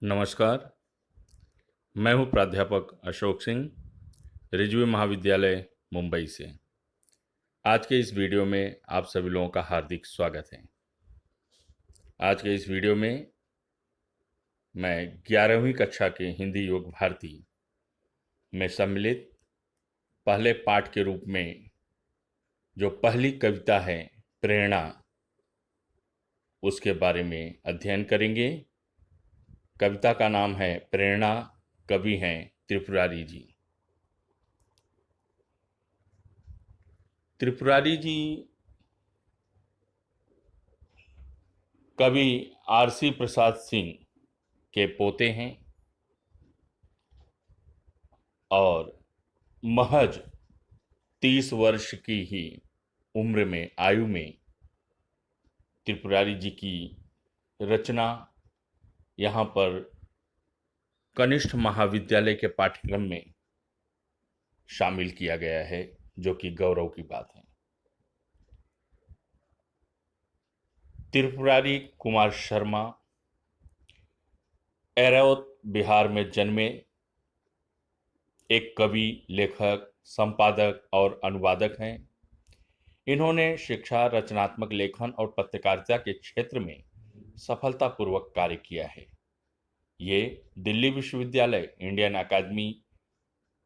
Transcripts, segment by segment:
नमस्कार, मैं हूं प्राध्यापक अशोक सिंह, रिजवी महाविद्यालय मुंबई से। आज के इस वीडियो में आप सभी लोगों का हार्दिक स्वागत है। आज के इस वीडियो में मैं 11वीं कक्षा के हिंदी योग भारती में सम्मिलित पहले पाठ के रूप में जो पहली कविता है प्रेरणा, उसके बारे में अध्ययन करेंगे। कविता का नाम है प्रेरणा, कवि हैं त्रिपुरारी जी। त्रिपुरारी जी कवि आरसी प्रसाद सिंह के पोते हैं और महज 30 वर्ष की ही उम्र में आयु में त्रिपुरारी जी की रचना यहाँ पर कनिष्ठ महाविद्यालय के पाठ्यक्रम में शामिल किया गया है, जो कि गौरव की बात है। त्रिपुरारी कुमार शर्मा एरौत बिहार में जन्मे एक कवि, लेखक, संपादक और अनुवादक हैं। इन्होंने शिक्षा, रचनात्मक लेखन और पत्रकारिता के क्षेत्र में सफलतापूर्वक कार्य किया है। ये दिल्ली विश्वविद्यालय, Indian academy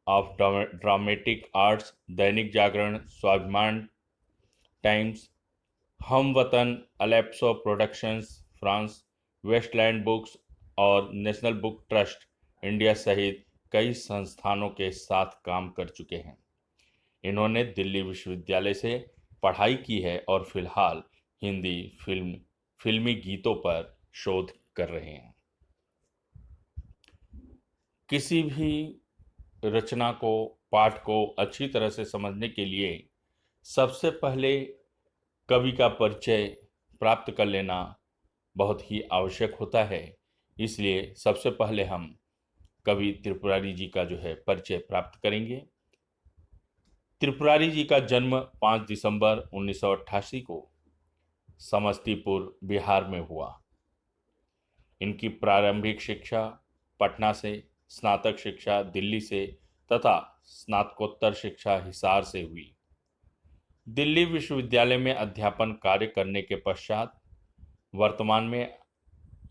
of dramatic arts, Dainik Jagran, Swabhiman Times, Hum Watan, अलेप्सो प्रोडक्शंस फ्रांस, वेस्टलैंड बुक्स और नेशनल बुक ट्रस्ट इंडिया सहित कई संस्थानों के साथ काम कर चुके हैं। इन्होंने दिल्ली विश्वविद्यालय से पढ़ाई की है और फिलहाल हिंदी फिल्मी गीतों पर शोध कर रहे हैं। किसी भी रचना को, पाठ को अच्छी तरह से समझने के लिए सबसे पहले कवि का परिचय प्राप्त कर लेना बहुत ही आवश्यक होता है। इसलिए सबसे पहले हम कवि त्रिपुरारी जी का जो है परिचय प्राप्त करेंगे। त्रिपुरारी जी का जन्म 5 दिसंबर 1988 को समस्तीपुर, बिहार में हुआ। इनकी प्रारंभिक शिक्षा पटना से, स्नातक शिक्षा दिल्ली से तथा स्नातकोत्तर शिक्षा हिसार से हुई। दिल्ली विश्वविद्यालय में अध्यापन कार्य करने के पश्चात वर्तमान में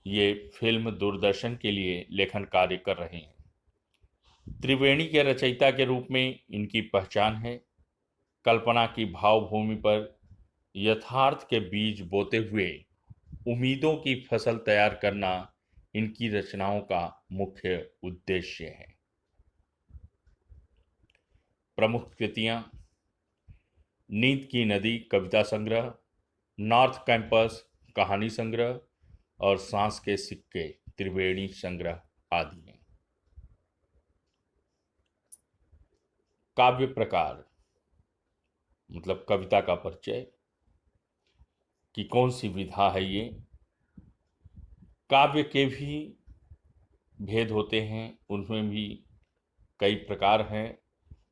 ये फिल्म, दूरदर्शन के लिए लेखन कार्य कर रहे हैं। त्रिवेणी के रचयिता के रूप में इनकी पहचान है। कल्पना की भावभूमि पर यथार्थ के बीज बोते हुए उम्मीदों की फसल तैयार करना इनकी रचनाओं का मुख्य उद्देश्य है। प्रमुख कृतियां: नींद की नदी कविता संग्रह, नॉर्थ कैंपस कहानी संग्रह और सांस के सिक्के त्रिवेणी संग्रह आदि हैं। काव्य प्रकार मतलब कविता का परिचय कि कौन सी विधा है ये। काव्य के भी भेद होते हैं, उनमें भी कई प्रकार हैं।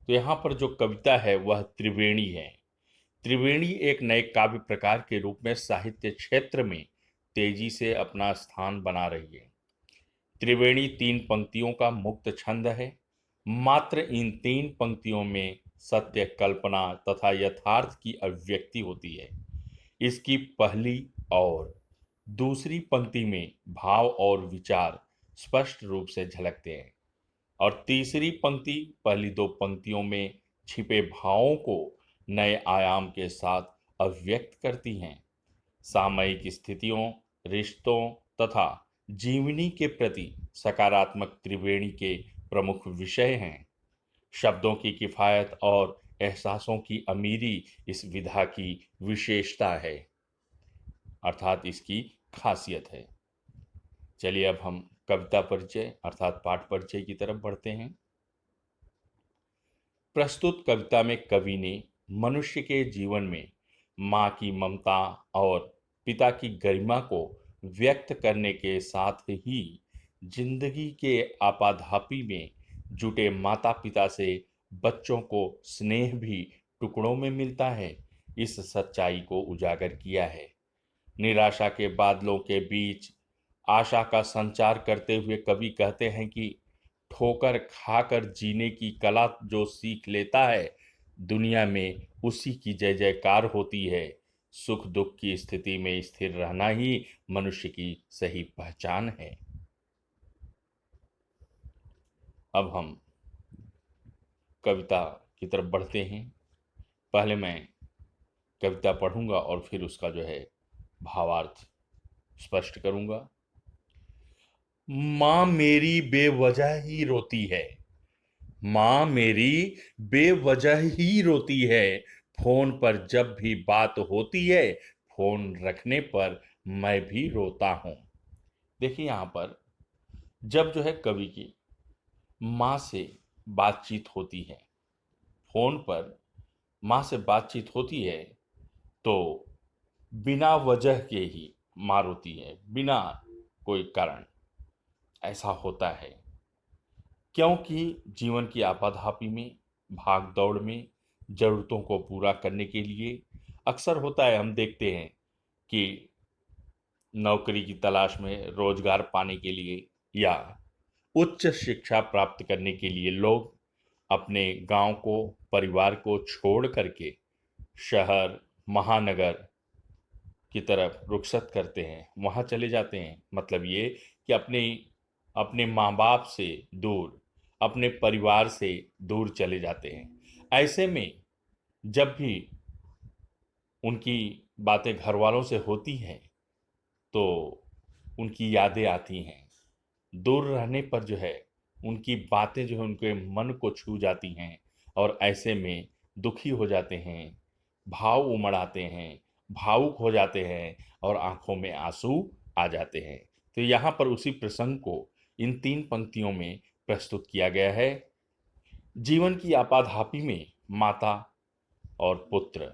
तो यहाँ पर जो कविता है वह त्रिवेणी है। त्रिवेणी एक नए काव्य प्रकार के रूप में साहित्य क्षेत्र में तेजी से अपना स्थान बना रही है। त्रिवेणी 3 पंक्तियों का मुक्त छंद है। मात्र इन 3 पंक्तियों में सत्य, कल्पना तथा यथार्थ की अभिव्यक्ति होती है। इसकी पहली और दूसरी पंक्ति में भाव और विचार स्पष्ट रूप से झलकते हैं और तीसरी पंक्ति पहली 2 पंक्तियों में छिपे भावों को नए आयाम के साथ अभिव्यक्त करती हैं। सामयिक स्थितियों, रिश्तों तथा जीवनी के प्रति सकारात्मक त्रिवेणी के प्रमुख विषय हैं। शब्दों की किफायत और एहसासों की अमीरी इस विधा की विशेषता है, अर्थात इसकी खासियत है। चलिए अब हम कविता परिचय अर्थात पाठ परिचय की तरफ बढ़ते हैं। प्रस्तुत कविता में कवि ने मनुष्य के जीवन में माँ की ममता और पिता की गरिमा को व्यक्त करने के साथ ही जिंदगी के आपाधापी में जुटे माता पिता से बच्चों को स्नेह भी टुकड़ों में मिलता है, इस सच्चाई को उजागर किया है। निराशा के बादलों के बीच आशा का संचार करते हुए कवि कहते हैं कि ठोकर खाकर जीने की कला जो सीख लेता है, दुनिया में उसी की जय जयकार होती है। सुख दुख की स्थिति में स्थिर रहना ही मनुष्य की सही पहचान है। अब हम कविता की तरफ बढ़ते हैं। पहले मैं कविता पढ़ूंगा और फिर उसका जो है भावार्थ स्पष्ट करूंगा। माँ मेरी बेवजह ही रोती है, माँ मेरी बेवजह ही रोती है, फोन पर जब भी बात होती है, फोन रखने पर मैं भी रोता हूँ। देखिए यहाँ पर जब जो है कवि की माँ से बातचीत होती है, फोन पर माँ से बातचीत होती है, तो बिना वजह के ही माँ रोती है, बिना कोई कारण। ऐसा होता है क्योंकि जीवन की आपाधापी में, भाग दौड़ में, जरूरतों को पूरा करने के लिए अक्सर होता है, हम देखते हैं कि नौकरी की तलाश में, रोजगार पाने के लिए या उच्च शिक्षा प्राप्त करने के लिए लोग अपने गांव को, परिवार को छोड़ करके शहर, महानगर की तरफ रुखसत करते हैं, वहाँ चले जाते हैं। मतलब ये कि अपने अपने माँ बाप से दूर, अपने परिवार से दूर चले जाते हैं। ऐसे में जब भी उनकी बातें घर वालों से होती हैं, तो उनकी यादें आती हैं। दूर रहने पर जो है उनकी बातें जो है उनके मन को छू जाती हैं और ऐसे में दुखी हो जाते हैं, भाव उमड़ आते हैं, भावुक हो जाते हैं और आंखों में आंसू आ जाते हैं। तो यहाँ पर उसी प्रसंग को इन 3 पंक्तियों में प्रस्तुत किया गया है। जीवन की आपाधापी में माता और पुत्र,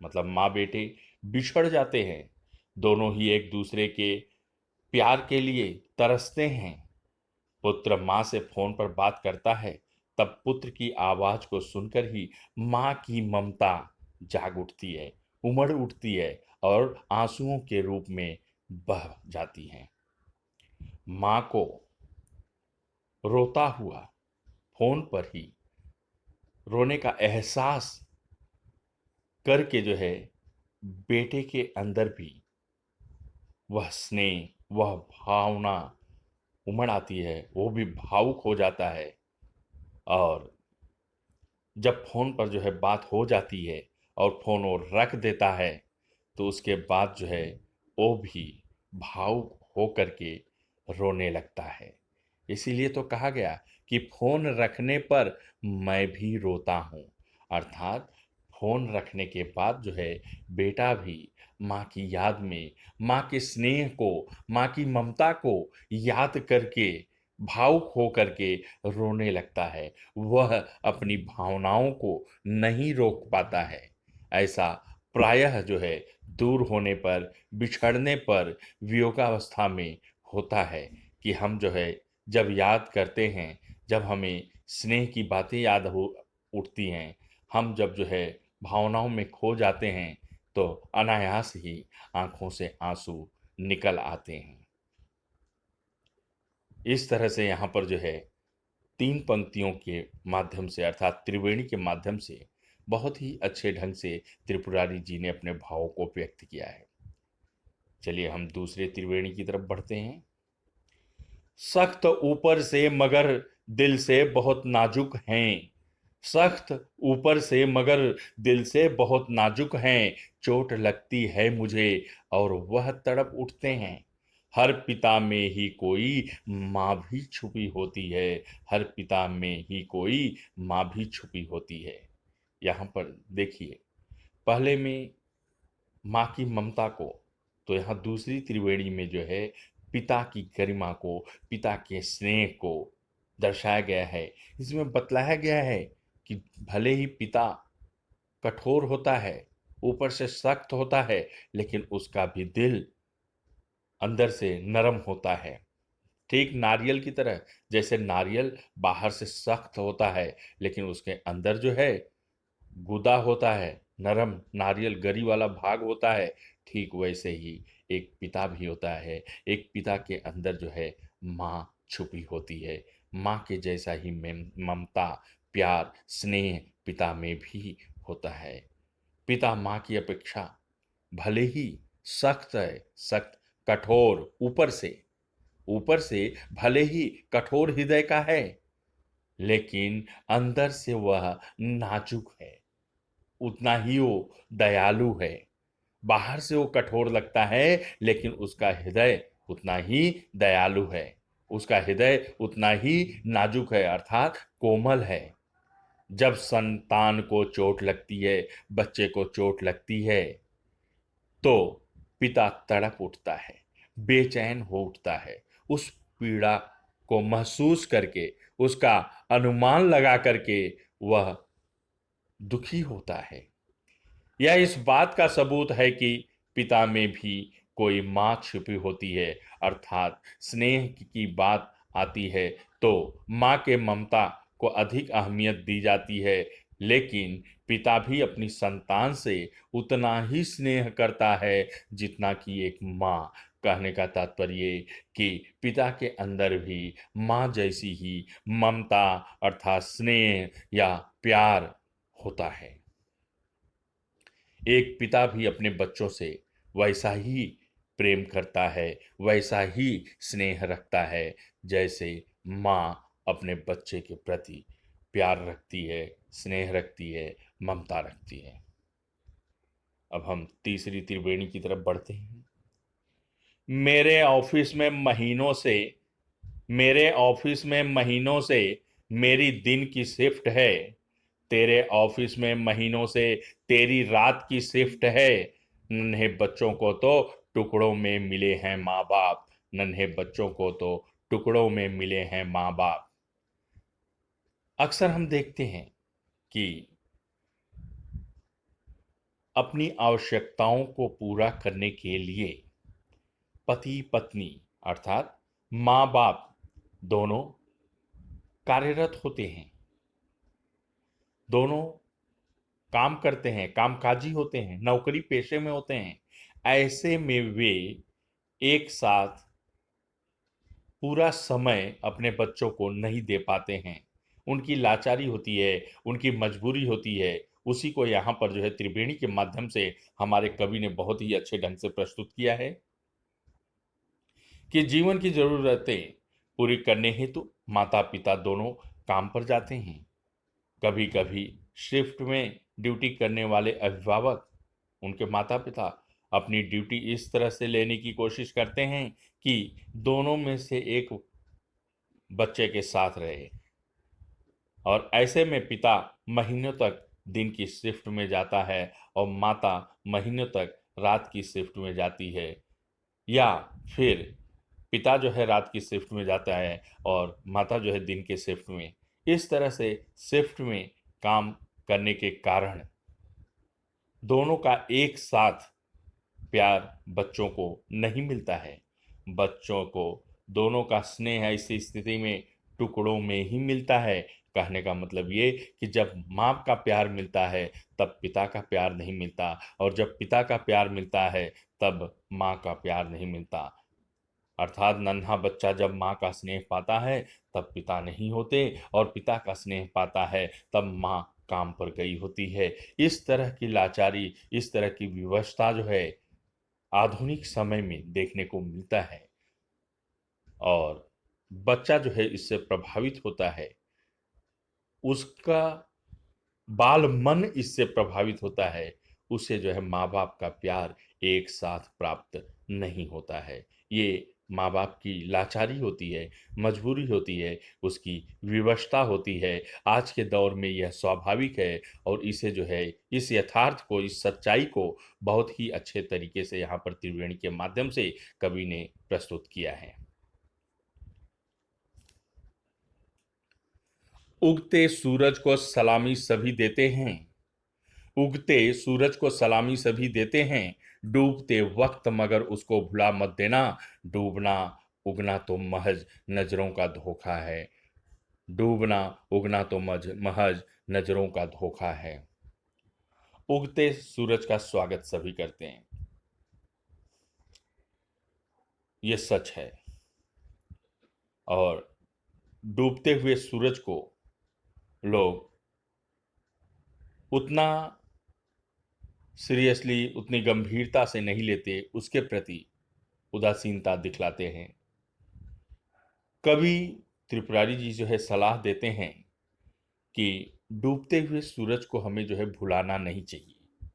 मतलब माँ बेटे बिछड़ जाते हैं। दोनों ही एक दूसरे के प्यार के लिए तरसते हैं। पुत्र माँ से फोन पर बात करता है, तब पुत्र की आवाज को सुनकर ही माँ की ममता जाग उठती है, उमड़ उठती है और आंसुओं के रूप में बह जाती हैं। माँ को रोता हुआ फोन पर ही रोने का एहसास करके जो है बेटे के अंदर भी वह स्नेह, वह भावना उमड़ आती है, वो भी भावुक हो जाता है। और जब फोन पर जो है बात हो जाती है और फोन वो रख देता है, तो उसके बाद जो है वो भी भावुक हो करके रोने लगता है। इसीलिए तो कहा गया कि फोन रखने पर मैं भी रोता हूँ। अर्थात फोन रखने के बाद जो है बेटा भी माँ की याद में, माँ के स्नेह को, माँ की ममता को याद करके भावुक हो करके रोने लगता है। वह अपनी भावनाओं को नहीं रोक पाता है। ऐसा प्रायः जो है दूर होने पर, बिछड़ने पर, वियोगावस्था में होता है कि हम जो है जब याद करते हैं, जब हमें स्नेह की बातें याद हो उठती हैं, हम जब जो है भावनाओं में खो जाते हैं, तो अनायास ही आंखों से आंसू निकल आते हैं। इस तरह से यहाँ पर जो है 3 पंक्तियों के माध्यम से, अर्थात त्रिवेणी के माध्यम से बहुत ही अच्छे ढंग से त्रिपुरारी जी ने अपने भावों को व्यक्त किया है। चलिए हम दूसरे त्रिवेणी की तरफ बढ़ते हैं। सख्त ऊपर से मगर दिल से बहुत नाजुक हैं, सख्त ऊपर से मगर दिल से बहुत नाजुक हैं, चोट लगती है मुझे और वह तड़प उठते हैं। हर पिता में ही कोई माँ भी छुपी होती है, हर पिता में ही कोई माँ भी छुपी होती है। यहाँ पर देखिए, पहले में माँ की ममता को, तो यहाँ दूसरी त्रिवेणी में जो है पिता की गरिमा को, पिता के स्नेह को दर्शाया गया है। इसमें बतलाया गया है कि भले ही पिता कठोर होता है, ऊपर से सख्त होता है, लेकिन उसका भी दिल अंदर से नरम होता है। ठीक नारियल की तरह, जैसे नारियल बाहर से सख्त होता है लेकिन उसके अंदर जो है गुदा होता है, नरम नारियल गरी वाला भाग होता है, ठीक वैसे ही एक पिता भी होता है। एक पिता के अंदर जो है माँ छुपी होती है। माँ के जैसा ही ममता, प्यार, स्नेह पिता में भी होता है। पिता माँ की अपेक्षा भले ही सख्त है, सख्त, कठोर, ऊपर से भले ही कठोर हृदय का है, लेकिन अंदर से वह नाजुक है, उतना ही वो दयालु है। बाहर से वो कठोर लगता है, लेकिन उसका हृदय उतना ही दयालु है, उसका हृदय उतना ही नाजुक है, अर्थात कोमल है। जब संतान को चोट लगती है, बच्चे को चोट लगती है, तो पिता तड़प उठता है, बेचैन हो उठता है। उस पीड़ा को महसूस करके, उसका अनुमान लगा करके वह दुखी होता है। यह इस बात का सबूत है कि पिता में भी कोई माँ छिपी होती है, अर्थात स्नेह की बात आती है तो माँ के ममता को अधिक अहमियत दी जाती है, लेकिन पिता भी अपनी संतान से उतना ही स्नेह करता है जितना कि एक माँ। कहने का तात्पर्य कि पिता के अंदर भी माँ जैसी ही ममता अर्थात स्नेह या प्यार होता है। एक पिता भी अपने बच्चों से वैसा ही प्रेम करता है, वैसा ही स्नेह रखता है, जैसे माँ अपने बच्चे के प्रति प्यार रखती है, स्नेह रखती है, ममता रखती है। अब हम तीसरी त्रिवेणी की तरफ बढ़ते हैं। मेरे ऑफिस में महीनों से मेरे ऑफिस में महीनों से मेरी दिन की शिफ्ट है। तेरे ऑफिस में महीनों से तेरी रात की शिफ्ट है। नन्हे बच्चों को तो टुकड़ों में मिले हैं माँ बाप। नन्हे बच्चों को तो टुकड़ों में मिले हैं माँ बाप। अक्सर हम देखते हैं कि अपनी आवश्यकताओं को पूरा करने के लिए पति पत्नी अर्थात माँ बाप दोनों कार्यरत होते हैं, दोनों काम करते हैं, कामकाजी होते हैं, नौकरी पेशे में होते हैं। ऐसे में वे एक साथ पूरा समय अपने बच्चों को नहीं दे पाते हैं। उनकी लाचारी होती है, उनकी मजबूरी होती है। उसी को यहाँ पर जो है त्रिवेणी के माध्यम से हमारे कवि ने बहुत ही अच्छे ढंग से प्रस्तुत किया है कि जीवन की जरूरतें पूरी करने हेतु माता पिता दोनों काम पर जाते हैं। कभी कभी शिफ्ट में ड्यूटी करने वाले अभिभावक, उनके माता पिता अपनी ड्यूटी इस तरह से लेने की कोशिश करते हैं कि दोनों में से एक बच्चे के साथ रहे, और ऐसे में पिता महीनों तक दिन की शिफ्ट में जाता है और माता महीनों तक रात की शिफ्ट में जाती है, या फिर पिता जो है रात की शिफ्ट में जाता है और माता जो है दिन के शिफ्ट में। इस तरह से शिफ्ट में काम करने के कारण दोनों का एक साथ प्यार बच्चों को नहीं मिलता है। बच्चों को दोनों का स्नेह ऐसी स्थिति में टुकड़ों में ही मिलता है। कहने का मतलब ये कि जब माँ का प्यार मिलता है तब पिता का प्यार नहीं मिलता, और जब पिता का प्यार मिलता है तब माँ का प्यार नहीं मिलता। अर्थात नन्हा बच्चा जब माँ का स्नेह पाता है तब पिता नहीं होते, और पिता का स्नेह पाता है तब माँ काम पर गई होती है। इस तरह की लाचारी, इस तरह की विवशता जो है आधुनिक समय में देखने को मिलता है, और बच्चा जो है इससे प्रभावित होता है। उसका बाल मन इससे प्रभावित होता है। उसे जो है माँ बाप का प्यार एक साथ प्राप्त नहीं होता है। ये माँ बाप की लाचारी होती है, मजबूरी होती है, उसकी विवशता होती है। आज के दौर में यह स्वाभाविक है, और इसे जो है इस यथार्थ को, इस सच्चाई को बहुत ही अच्छे तरीके से यहाँ पर त्रिवेणी के माध्यम से कवि ने प्रस्तुत किया है। उगते सूरज को सलामी सभी देते हैं, उगते सूरज को सलामी सभी देते हैं, डूबते वक्त मगर उसको भुला मत देना। डूबना उगना तो महज नजरों का धोखा है। डूबना उगना तो महज नजरों का धोखा है। उगते सूरज का स्वागत सभी करते हैं, ये सच है। और डूबते हुए सूरज को लोग उतना सीरियसली, उतनी गंभीरता से नहीं लेते, उसके प्रति उदासीनता दिखलाते हैं। कवि त्रिपुरारी जी जो है सलाह देते हैं कि डूबते हुए सूरज को हमें जो है भुलाना नहीं चाहिए,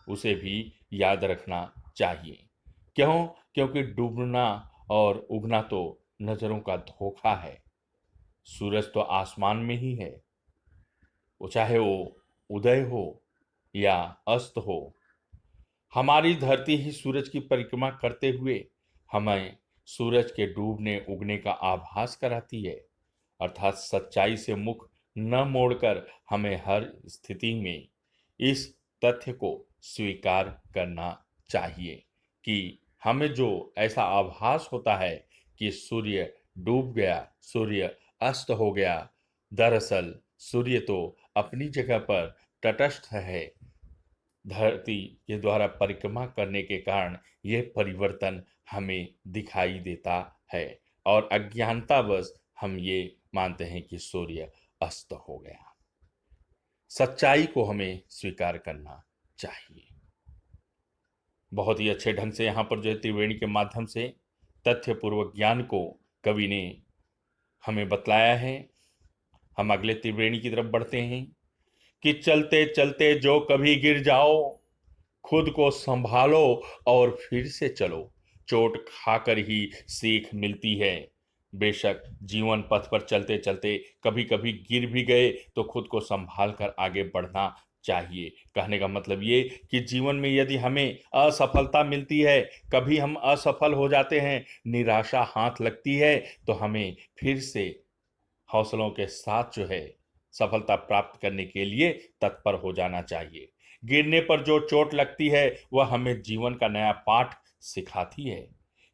उसे भी याद रखना चाहिए। क्यों? क्योंकि डूबना और उगना तो नजरों का धोखा है। सूरज तो आसमान में ही है, वो चाहे वो उदय हो या अस्त हो। हमारी धरती ही सूरज की परिक्रमा करते हुए हमें सूरज के डूबने उगने का आभास कराती है। अर्थात सच्चाई से मुख न मोड़कर हमें हर स्थिति में इस तथ्य को स्वीकार करना चाहिए कि हमें जो ऐसा आभास होता है कि सूर्य डूब गया, सूर्य अस्त हो गया, दरअसल सूर्य तो अपनी जगह पर तटस्थ है। धरती के द्वारा परिक्रमा करने के कारण यह परिवर्तन हमें दिखाई देता है और अज्ञानतावश हम ये मानते हैं कि सूर्य अस्त हो गया। सच्चाई को हमें स्वीकार करना चाहिए। बहुत ही अच्छे ढंग से यहाँ पर जो है त्रिवेणी के माध्यम से तथ्यपूर्वक ज्ञान को कवि ने हमें बतलाया है। हम अगले त्रिवेणी की तरफ बढ़ते हैं कि चलते चलते जो कभी गिर जाओ, खुद को संभालो और फिर से चलो। चोट खाकर ही सीख मिलती है। बेशक जीवन पथ पर चलते चलते कभी कभी गिर भी गए तो खुद को संभाल कर आगे बढ़ना चाहिए। कहने का मतलब ये कि जीवन में यदि हमें असफलता मिलती है, कभी हम असफल हो जाते हैं, निराशा हाथ लगती है, तो हमें फिर से हौसलों के साथ जो है सफलता प्राप्त करने के लिए तत्पर हो जाना चाहिए। गिरने पर जो चोट लगती है वह हमें जीवन का नया पाठ सिखाती है,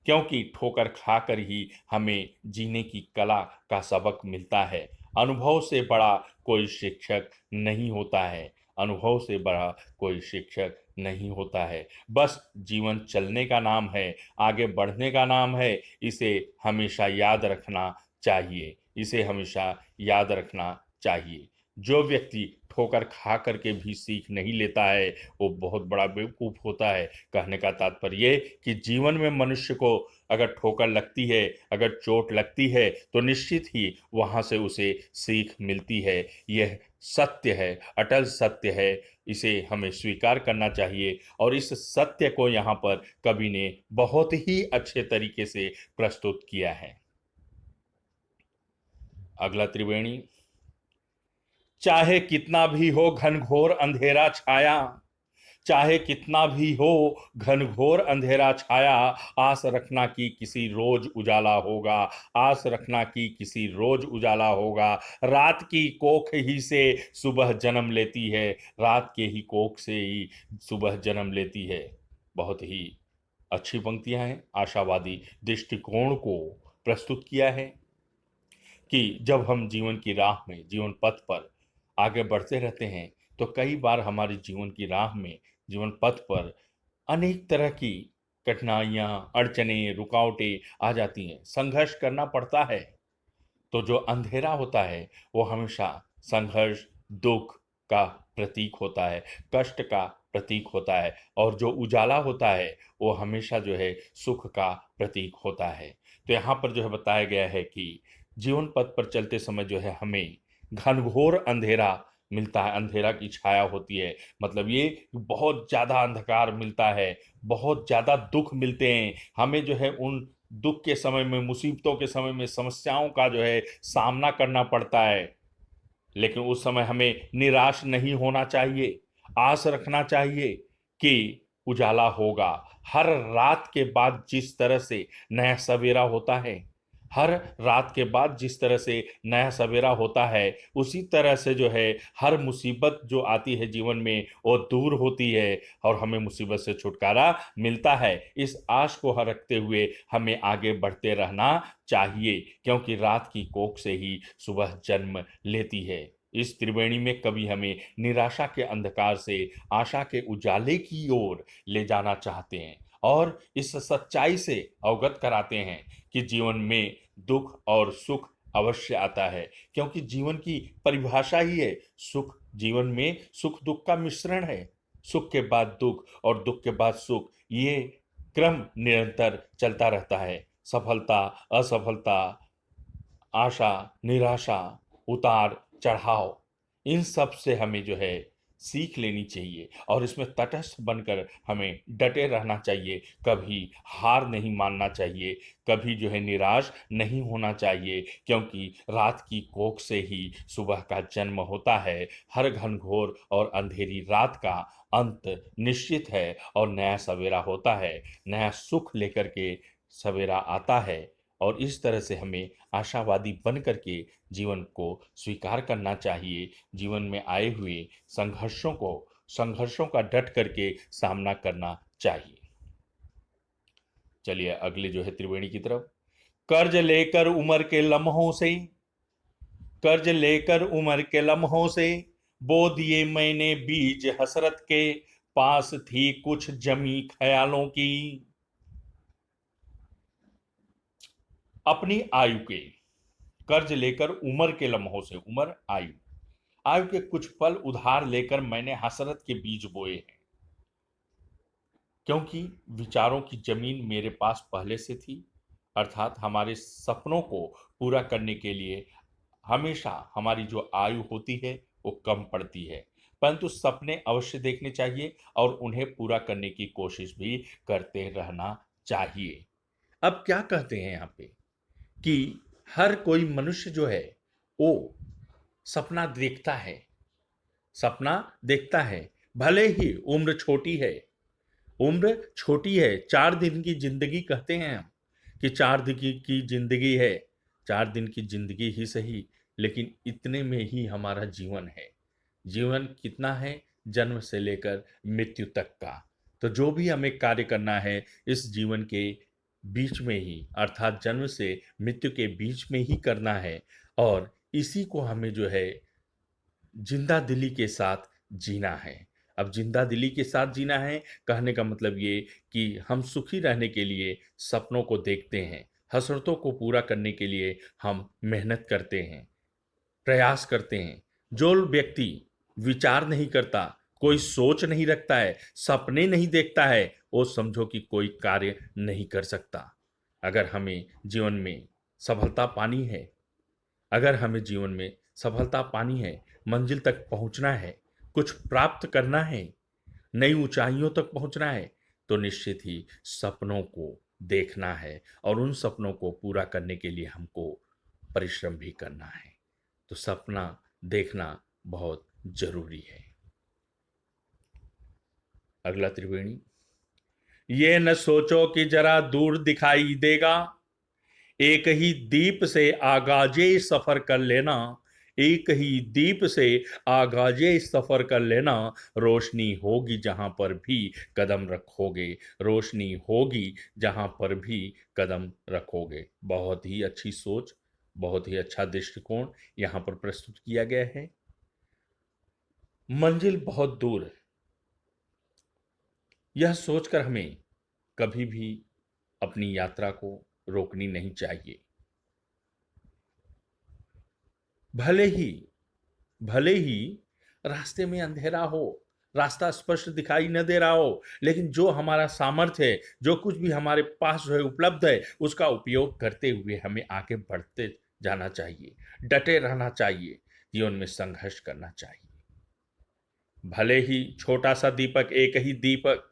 क्योंकि ठोकर खाकर ही हमें जीने की कला का सबक मिलता है। अनुभव से बड़ा कोई शिक्षक नहीं होता है। अनुभव से बड़ा कोई शिक्षक नहीं होता है। बस जीवन चलने का नाम है, आगे बढ़ने का नाम है। इसे हमेशा याद रखना चाहिए। इसे हमेशा याद रखना चाहिए। जो व्यक्ति ठोकर खा करके भी सीख नहीं लेता है वो बहुत बड़ा बेवकूफ होता है। कहने का तात्पर्य ये कि जीवन में मनुष्य को अगर ठोकर लगती है, अगर चोट लगती है, तो निश्चित ही वहां से उसे सीख मिलती है। यह सत्य है, अटल सत्य है। इसे हमें स्वीकार करना चाहिए और इस सत्य को यहाँ पर कवि ने बहुत ही अच्छे तरीके से प्रस्तुत किया है। अगला त्रिवेणी, चाहे कितना भी हो घनघोर अंधेरा छाया, चाहे कितना भी हो घनघोर अंधेरा छाया, आस रखना कि किसी रोज उजाला होगा, आस रखना कि किसी रोज उजाला होगा। रात की कोख ही से सुबह जन्म लेती है, रात के ही कोख से ही सुबह जन्म लेती है। बहुत ही अच्छी पंक्तियां हैं, आशावादी दृष्टिकोण को प्रस्तुत किया है कि जब हम जीवन की राह में, जीवन पथ पर आगे बढ़ते रहते हैं, तो कई बार हमारे जीवन की राह में, जीवन पथ पर अनेक तरह की कठिनाइयाँ, अड़चनें, रुकावटें आ जाती हैं, संघर्ष करना पड़ता है। तो जो अंधेरा होता है वो हमेशा संघर्ष, दुख का प्रतीक होता है, कष्ट का प्रतीक होता है, और जो उजाला होता है वो हमेशा जो है सुख का प्रतीक होता है। तो यहाँ पर जो है बताया गया है कि जीवन पथ पर चलते समय जो है हमें घनघोर अंधेरा मिलता है, अंधेरा की छाया होती है। मतलब ये बहुत ज़्यादा अंधकार मिलता है, बहुत ज़्यादा दुख मिलते हैं हमें जो है। उन दुख के समय में, मुसीबतों के समय में, समस्याओं का जो है सामना करना पड़ता है। लेकिन उस समय हमें निराश नहीं होना चाहिए, आस रखना चाहिए कि उजाला होगा। हर रात के बाद जिस तरह से नया सवेरा होता है, हर रात के बाद जिस तरह से नया सवेरा होता है, उसी तरह से जो है हर मुसीबत जो आती है जीवन में वो दूर होती है और हमें मुसीबत से छुटकारा मिलता है। इस आश को रखते हुए हमें आगे बढ़ते रहना चाहिए, क्योंकि रात की कोख से ही सुबह जन्म लेती है। इस त्रिवेणी में कवि हमें निराशा के अंधकार से आशा के उजाले की ओर ले जाना चाहते हैं और इस सच्चाई से अवगत कराते हैं कि जीवन में दुख और सुख अवश्य आता है, क्योंकि जीवन की परिभाषा ही है सुख। जीवन में सुख दुख का मिश्रण है। सुख के बाद दुख और दुख के बाद सुख, ये क्रम निरंतर चलता रहता है। सफलता, असफलता, आशा, निराशा, उतार चढ़ाव, इन सब से हमें जो है सीख लेनी चाहिए और इसमें तटस्थ बनकर हमें डटे रहना चाहिए। कभी हार नहीं मानना चाहिए, कभी जो है निराश नहीं होना चाहिए, क्योंकि रात की कोख से ही सुबह का जन्म होता है। हर घनघोर और अंधेरी रात का अंत निश्चित है और नया सवेरा होता है। नया सुख लेकर के सवेरा आता है और इस तरह से हमें आशावादी बन करके जीवन को स्वीकार करना चाहिए। जीवन में आए हुए संघर्षों का डट करके सामना करना चाहिए। चलिए अगले जो है त्रिवेणी की तरफ। कर्ज लेकर उम्र के लम्हों से, कर्ज लेकर उम्र के लम्हों से बो दिए मैंने बीज हसरत के, पास थी कुछ जमी ख्यालों की। अपनी आयु के कर्ज लेकर उम्र के लम्हों से, उम्र आयु, आयु के कुछ पल उधार लेकर मैंने हसरत के बीज बोए हैं, क्योंकि विचारों की जमीन मेरे पास पहले से थी। अर्थात हमारे सपनों को पूरा करने के लिए हमेशा हमारी जो आयु होती है वो कम पड़ती है, परंतु सपने अवश्य देखने चाहिए और उन्हें पूरा करने की कोशिश भी करते रहना चाहिए। अब क्या कहते हैं यहाँ पे कि हर कोई मनुष्य जो है वो सपना देखता है, सपना देखता है, भले ही उम्र छोटी है। उम्र छोटी है, 4 दिन की जिंदगी कहते हैं हम कि 4 दिन की जिंदगी है। 4 दिन की जिंदगी ही सही, लेकिन इतने में ही हमारा जीवन है। जीवन कितना है? जन्म से लेकर मृत्यु तक का। तो जो भी हमें कार्य करना है इस जीवन के बीच में ही, अर्थात जन्म से मृत्यु के बीच में ही करना है और इसी को हमें जो है जिंदा दिली के साथ जीना है। अब जिंदा दिली के साथ जीना है कहने का मतलब ये कि हम सुखी रहने के लिए सपनों को देखते हैं, हसरतों को पूरा करने के लिए हम मेहनत करते हैं, प्रयास करते हैं। जो व्यक्ति विचार नहीं करता, कोई सोच नहीं रखता है, सपने नहीं देखता है, वो समझो कि कोई कार्य नहीं कर सकता। अगर हमें जीवन में सफलता पानी है, अगर हमें जीवन में सफलता पानी है, मंजिल तक पहुंचना है, कुछ प्राप्त करना है, नई ऊंचाइयों तक पहुंचना है, तो निश्चित ही सपनों को देखना है और उन सपनों को पूरा करने के लिए हमको परिश्रम भी करना है। तो सपना देखना बहुत जरूरी है। अगला त्रिवेणी। ये न सोचो कि जरा दूर दिखाई देगा, एक ही दीप से आगाजे सफर कर लेना, एक ही दीप से आगाजे सफर कर लेना, रोशनी होगी जहां पर भी कदम रखोगे, रोशनी होगी जहां पर भी कदम रखोगे। बहुत ही अच्छी सोच, बहुत ही अच्छा दृष्टिकोण यहां पर प्रस्तुत किया गया है। मंजिल बहुत दूर है, यह सोचकर हमें कभी भी अपनी यात्रा को रोकनी नहीं चाहिए। भले ही रास्ते में अंधेरा हो, रास्ता स्पष्ट दिखाई न दे रहा हो, लेकिन जो हमारा सामर्थ्य है, जो कुछ भी हमारे पास जो है उपलब्ध है, उसका उपयोग करते हुए हमें आगे बढ़ते जाना चाहिए, डटे रहना चाहिए, जीवन में संघर्ष करना चाहिए। भले ही छोटा सा दीपक, एक ही दीपक,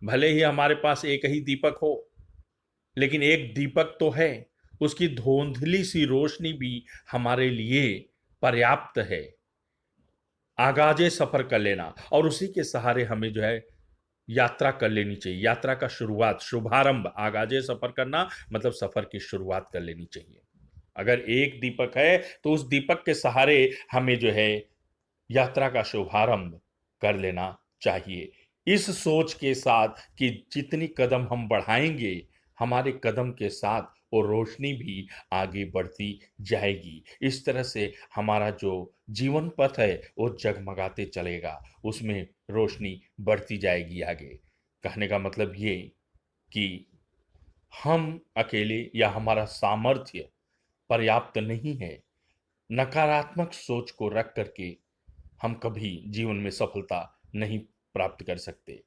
भले ही हमारे पास एक ही दीपक हो, लेकिन एक दीपक तो है, उसकी धुंधली सी रोशनी भी हमारे लिए पर्याप्त है। आगाजे सफर कर लेना और उसी के सहारे हमें जो है यात्रा कर लेनी चाहिए। यात्रा का शुरुआत, शुभारंभ, आगाजे सफर करना मतलब सफर की शुरुआत कर लेनी चाहिए। अगर एक दीपक है तो उस दीपक के सहारे हमें जो है यात्रा का शुभारंभ कर लेना चाहिए, इस सोच के साथ कि जितनी कदम हम बढ़ाएंगे, हमारे कदम के साथ वो रोशनी भी आगे बढ़ती जाएगी। इस तरह से हमारा जो जीवन पथ है वो जगमगाते चलेगा, उसमें रोशनी बढ़ती जाएगी आगे। कहने का मतलब ये कि हम अकेले या हमारा सामर्थ्य पर्याप्त नहीं है, नकारात्मक सोच को रख करके हम कभी जीवन में सफलता नहीं प्राप्त कर सकते।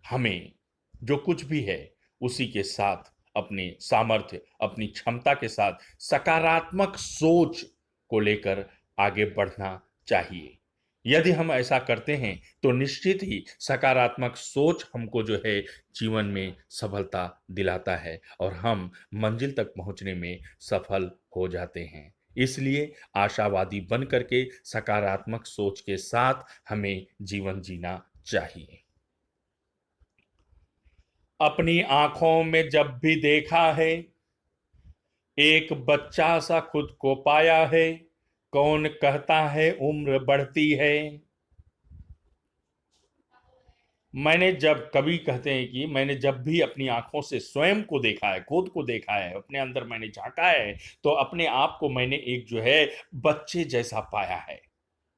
हमें जो कुछ भी है उसी के साथ अपने सामर्थ्य, अपनी क्षमता के साथ सकारात्मक सोच को लेकर आगे बढ़ना चाहिए। यदि हम ऐसा करते हैं तो निश्चित ही सकारात्मक सोच हमको जो है जीवन में सफलता दिलाता है और हम मंजिल तक पहुंचने में सफल हो जाते हैं। इसलिए आशावादी बन करके सकारात्मक सोच के साथ हमें जीवन जीना चाहिए। अपनी आंखों में जब भी देखा है, एक बच्चा सा खुद को पाया है, कौन कहता है उम्र बढ़ती है। मैंने जब कवि कहते हैं कि मैंने जब भी अपनी आंखों से स्वयं को देखा है, खुद को देखा है, अपने अंदर मैंने झांका है, तो अपने आप को मैंने एक जो है बच्चे जैसा पाया है।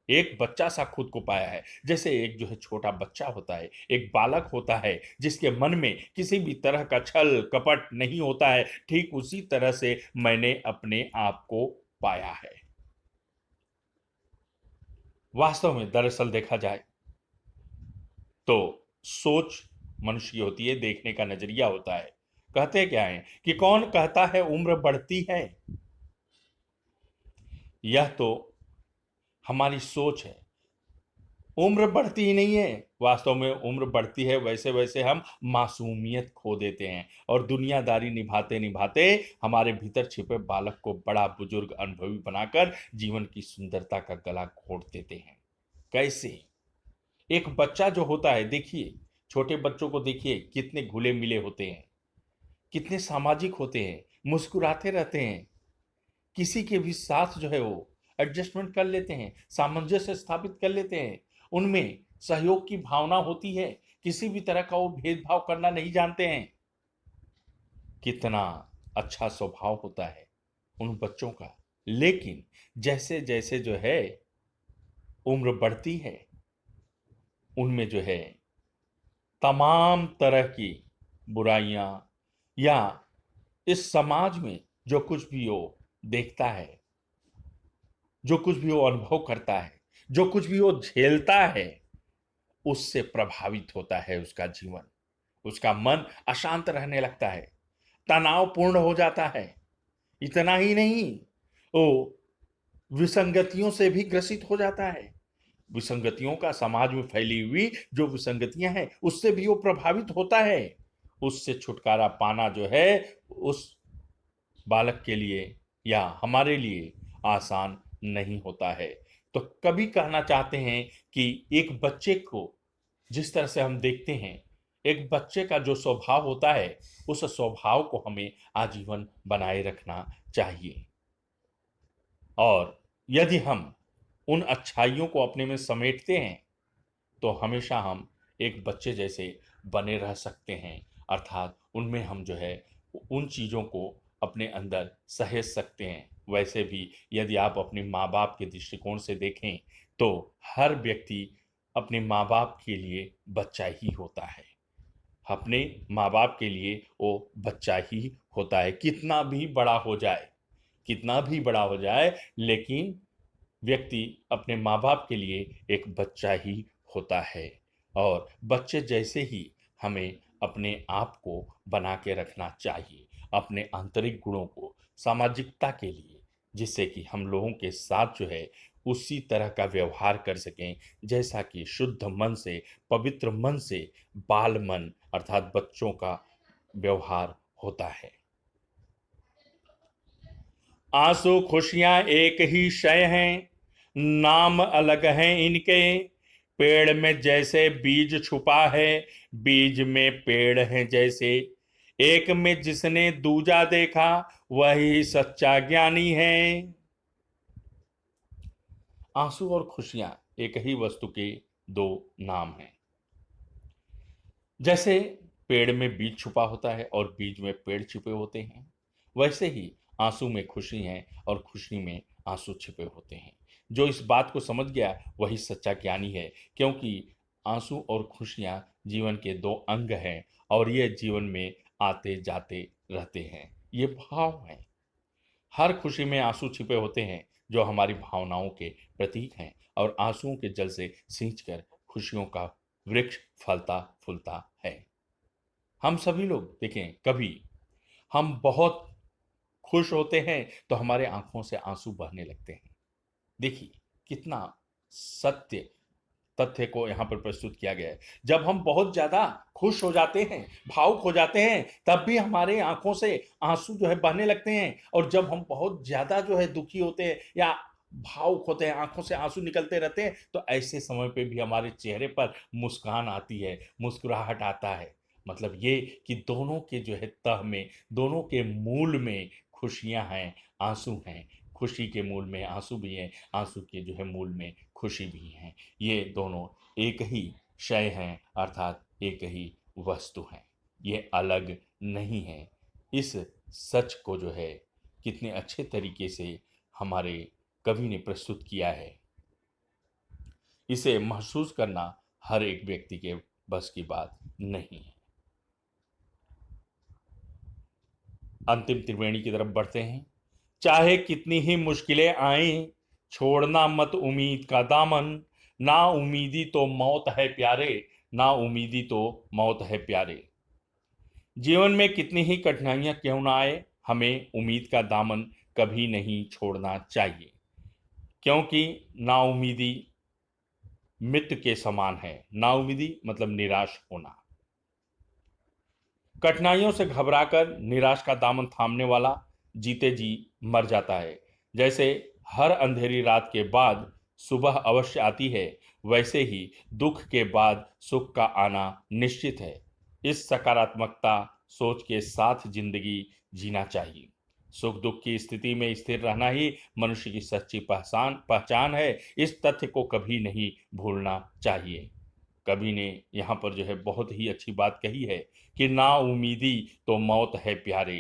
एक बच्चा सा खुद को पाया है। जैसे एक जो है छोटा बच्चा होता है, एक बालक होता है जिसके मन में किसी भी तरह का छल कपट नहीं होता है, ठीक उसी तरह से मैंने अपने आप को पाया है। वास्तव में दरअसल देखा जाए तो सोच मनुष्य की होती है, देखने का नजरिया होता है। कहते क्या है कि कौन कहता है उम्र बढ़ती है, यह तो हमारी सोच है। उम्र बढ़ती ही नहीं है, वास्तव में उम्र बढ़ती है, वैसे वैसे हम मासूमियत खो देते हैं और दुनियादारी निभाते निभाते हमारे भीतर छिपे बालक को बड़ा बुजुर्ग अनुभवी बनाकर जीवन की सुंदरता का गला घोंट देते हैं। कैसे? एक बच्चा जो होता है, देखिए छोटे बच्चों को देखिए कितने घुले मिले होते हैं, कितने सामाजिक होते हैं, मुस्कुराते रहते हैं, किसी के भी साथ जो है वो एडजस्टमेंट कर लेते हैं, सामंजस्य स्थापित कर लेते हैं, उनमें सहयोग की भावना होती है, किसी भी तरह का वो भेदभाव करना नहीं जानते हैं। कितना अच्छा स्वभाव होता है उन बच्चों का। लेकिन जैसे जैसे जो है उम्र बढ़ती है, उनमें जो है तमाम तरह की बुराइयां या इस समाज में जो कुछ भी वो देखता है, जो कुछ भी वो अनुभव करता है, जो कुछ भी वो झेलता है, उससे प्रभावित होता है उसका जीवन। उसका मन अशांत रहने लगता है, तनावपूर्ण हो जाता है। इतना ही नहीं, वो विसंगतियों से भी ग्रसित हो जाता है। विसंगतियों का, समाज में फैली हुई जो विसंगतियां हैं उससे भी वो प्रभावित होता है। उससे छुटकारा पाना जो है उस बालक के लिए या हमारे लिए आसान नहीं होता है। तो कभी कहना चाहते हैं कि एक बच्चे को जिस तरह से हम देखते हैं, एक बच्चे का जो स्वभाव होता है उस स्वभाव को हमें आजीवन बनाए रखना चाहिए। और यदि हम उन अच्छाइयों को अपने में समेटते हैं तो हमेशा हम एक बच्चे जैसे बने रह सकते हैं। अर्थात उनमें हम जो है उन चीज़ों को अपने अंदर सहेज सकते हैं। वैसे भी यदि आप अपने माँ बाप के दृष्टिकोण से देखें तो हर व्यक्ति अपने माँ बाप के लिए बच्चा ही होता है। अपने माँ बाप के लिए वो बच्चा ही होता है, कितना भी बड़ा हो जाए, कितना भी बड़ा हो जाए, लेकिन व्यक्ति अपने माँ बाप के लिए एक बच्चा ही होता है। और बच्चे जैसे ही हमें अपने आप को बना के रखना चाहिए, अपने आंतरिक गुणों को सामाजिकता के लिए, जिससे कि हम लोगों के साथ जो है उसी तरह का व्यवहार कर सकें जैसा कि शुद्ध मन से, पवित्र मन से बाल मन अर्थात बच्चों का व्यवहार होता है। आंसू खुशियां एक ही शय हैं, नाम अलग हैं इनके। पेड़ में जैसे बीज छुपा है, बीज में पेड़ है जैसे। एक में जिसने दूजा देखा, वही सच्चा ज्ञानी है। आंसू और खुशियां एक ही वस्तु के दो नाम हैं। जैसे पेड़ में बीज छुपा होता है और बीज में पेड़ छिपे होते हैं, वैसे ही आंसू में खुशी है और खुशी में आंसू छिपे होते हैं। जो इस बात को समझ गया वही सच्चा ज्ञानी है, क्योंकि आंसू और खुशियां जीवन के दो अंग हैं और ये जीवन में आते जाते रहते हैं। ये भाव हैं। हर खुशी में आंसू छिपे होते हैं जो हमारी भावनाओं के प्रतीक हैं, और आंसुओं के जल से सींचकर खुशियों का वृक्ष फलता फूलता है। हम सभी लोग देखें, कभी हम बहुत खुश होते हैं तो हमारे आंखों से आंसू बहने लगते हैं। देखिए कितना सत्य तथ्य को यहाँ पर प्रस्तुत किया गया है। जब हम बहुत ज्यादा खुश हो जाते हैं, भावुक हो जाते हैं, तब भी हमारे आंखों से आंसू जो है बहने लगते हैं। और जब हम बहुत ज्यादा जो है दुखी होते हैं या भावुक होते हैं, आंखों से आंसू निकलते रहते हैं, तो ऐसे समय पे भी हमारे चेहरे पर मुस्कान आती है, मुस्कुराहट आता है। मतलब ये कि दोनों के जो है तह में, दोनों के मूल में खुशियां हैं, आंसू हैं। खुशी के मूल में आंसू भी हैं, आंसू के जो है मूल में खुशी भी है। ये दोनों एक ही शय हैं, अर्थात एक ही वस्तु हैं। ये अलग नहीं है। इस सच को जो है कितने अच्छे तरीके से हमारे कवि ने प्रस्तुत किया है। इसे महसूस करना हर एक व्यक्ति के बस की बात नहीं है। अंतिम त्रिवेणी की तरफ बढ़ते हैं। चाहे कितनी ही मुश्किलें आएं, छोड़ना मत उम्मीद का दामन। ना उम्मीदी तो मौत है प्यारे, ना उम्मीदी तो मौत है प्यारे। जीवन में कितनी ही कठिनाइयां क्यों ना आए, हमें उम्मीद का दामन कभी नहीं छोड़ना चाहिए, क्योंकि नाउमीदी मृत्यु के समान है। नाउमीदी मतलब निराश होना। कठिनाइयों से घबराकर निराश का दामन थामने वाला जीते जी मर जाता है। जैसे हर अंधेरी रात के बाद सुबह अवश्य आती है, वैसे ही दुख के बाद सुख का आना निश्चित है। इस सकारात्मकता सोच के साथ जिंदगी जीना चाहिए। सुख दुख की स्थिति में स्थिर रहना ही मनुष्य की सच्ची पहचान पहचान है। इस तथ्य को कभी नहीं भूलना चाहिए। कवि ने यहाँ पर जो है बहुत ही अच्छी बात कही है कि ना उम्मीदी तो मौत है प्यारे,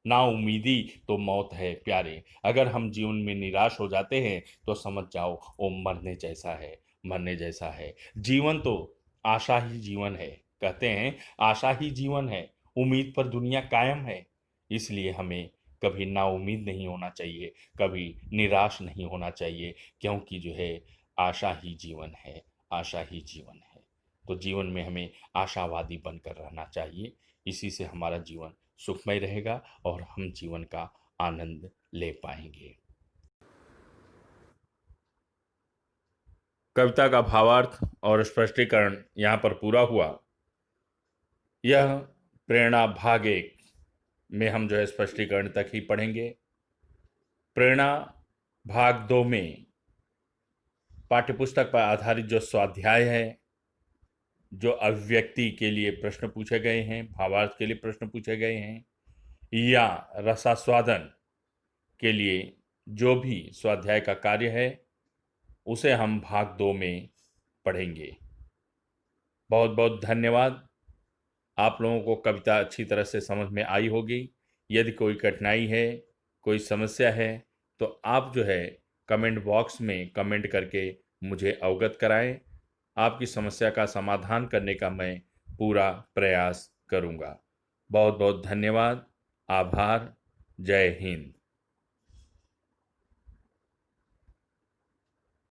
ना उम्मीदी तो मौत है प्यारे। अगर हम जीवन में निराश हो जाते हैं तो समझ जाओ वो मरने जैसा है, मरने जैसा है। जीवन तो आशा ही जीवन है। कहते हैं आशा ही जीवन है, उम्मीद पर दुनिया कायम है। इसलिए हमें कभी ना उम्मीद नहीं होना चाहिए, कभी निराश नहीं होना चाहिए, क्योंकि जो है आशा ही जीवन है, आशा ही जीवन है। तो जीवन में हमें आशावादी बनकर रहना चाहिए। इसी से हमारा जीवन सुखमय रहेगा और हम जीवन का आनंद ले पाएंगे। कविता का भावार्थ और स्पष्टीकरण यहाँ पर पूरा हुआ। यह प्रेरणा भाग 1 में हम जो है स्पष्टीकरण तक ही पढ़ेंगे। प्रेरणा भाग 2 में पाठ्यपुस्तक पर आधारित जो स्वाध्याय है, जो अभिव्यक्ति के लिए प्रश्न पूछे गए हैं, भावार्थ के लिए प्रश्न पूछे गए हैं, या रसास्वादन के लिए जो भी स्वाध्याय का कार्य है, उसे हम भाग 2 में पढ़ेंगे। बहुत बहुत धन्यवाद। आप लोगों को कविता अच्छी तरह से समझ में आई होगी। यदि कोई कठिनाई है, कोई समस्या है, तो आप जो है कमेंट बॉक्स में कमेंट करके मुझे अवगत कराएं। आपकी समस्या का समाधान करने का मैं पूरा प्रयास करूंगा। बहुत बहुत धन्यवाद। आभार। जय हिंद।